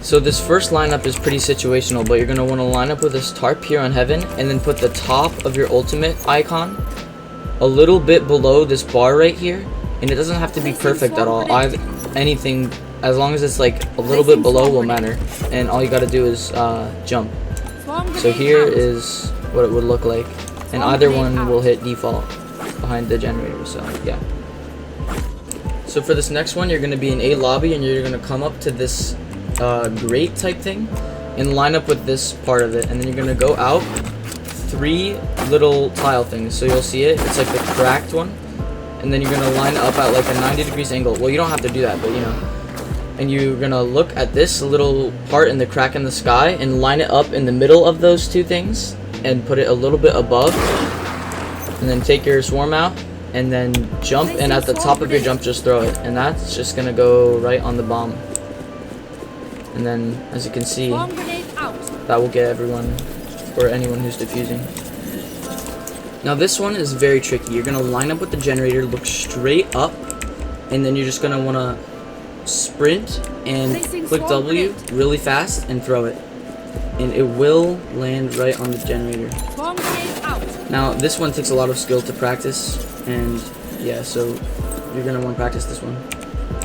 So this first lineup is pretty situational, but you're going to want to line up with this tarp here on heaven, and then put the top of your ultimate icon a little bit below this bar right here. And it doesn't have to be perfect at all. Anything, as long as it's like a little bit below, will matter. And all you got to do is jump. So here is what it would look like, and either one will hit default behind the generator. So yeah. So for this next one, you're going to be in a lobby, and you're going to come up to this grate type thing and line up with this part of it, and then you're going to go out 3 little tile things. So you'll see it's like the cracked one, and then you're going to line up at like a 90 degrees angle. Well, you don't have to do that, but you know. And you're going to look at this little part in the crack in the sky and line it up in the middle of those 2 things and put it a little bit above, and then take your swarm out and then jump, and at the top of your jump just throw it, and that's just going to go right on the bomb. And then, as you can see, that will get everyone, or anyone who's defusing. Now this one is very tricky. You're going to line up with the generator, look straight up, and then you're just going to want to sprint and click W really fast and throw it. And it will land right on the generator. Now this one takes a lot of skill to practice, and yeah, so you're going to want to practice this one.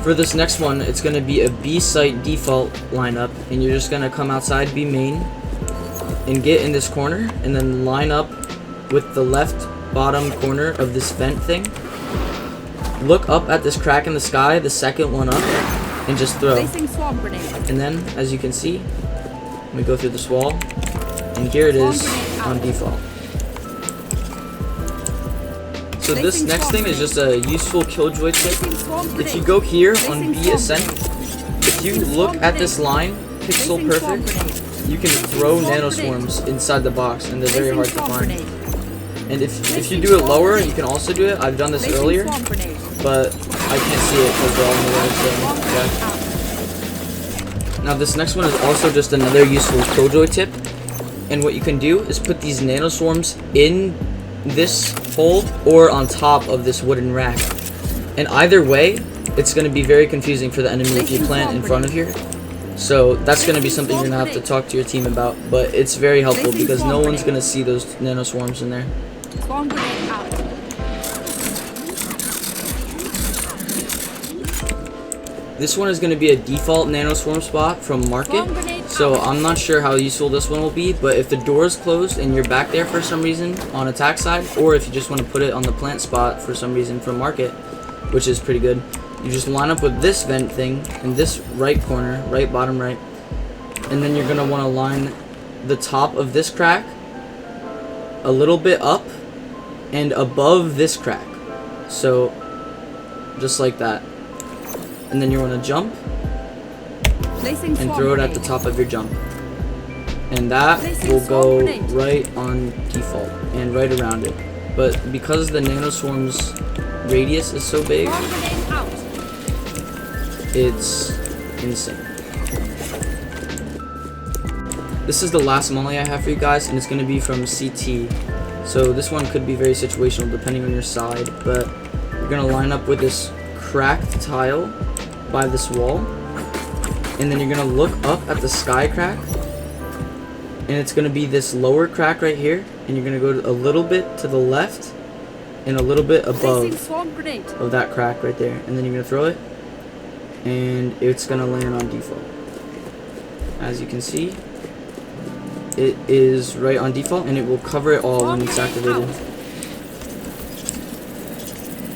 For this next one, it's going to be a B site default lineup, and you're just going to come outside B main and get in this corner, and then line up with the left bottom corner of this vent thing. Look up at this crack in the sky, the second one up, and just throw. And then, as you can see, we go through this wall, and here it is on default. So this next thing is just a useful Killjoy tip. If you go here on B Ascent, if you look at this line, pixel perfect, you can throw nano swarms inside the box, and they're very hard to find. And if you do it lower, you can also do it. I've done this earlier, but I can't see it because they're all in the way. So, yeah. Now this next one is also just another useful Killjoy tip. And what you can do is put these nano swarms in this hole or on top of this wooden rack. And either way, it's going to be very confusing for the enemy if you plant in front of here. So that's going to be something you're going to have to talk to your team about. But it's very helpful because no one's going to see those nano swarms in there. This one is going to be a default nano swarm spot from market, so I'm not sure how useful this one will be, but if the door is closed and you're back there for some reason on attack side, or if you just want to put it on the plant spot for some reason from market, which is pretty good, you just line up with this vent thing in this right corner, right bottom right, and then you're going to want to line the top of this crack a little bit up and above this crack, so just like that. And then you want to jump and throw it at the top of your jump, and that will go right on default and right around it. But because the nano swarm's radius is so big, it's insane. This is the last molly I have for you guys, and it's going to be from CT. So this one could be very situational depending on your side, but you're going to line up with this cracked tile by this wall, and then you're going to look up at the sky crack, and it's going to be this lower crack right here, and you're going to go a little bit to the left and a little bit above of that crack right there, and then you're going to throw it, and it's going to land on default. As you can see, it is right on default, and it will cover it all when it's activated.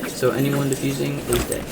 So anyone defusing is dead.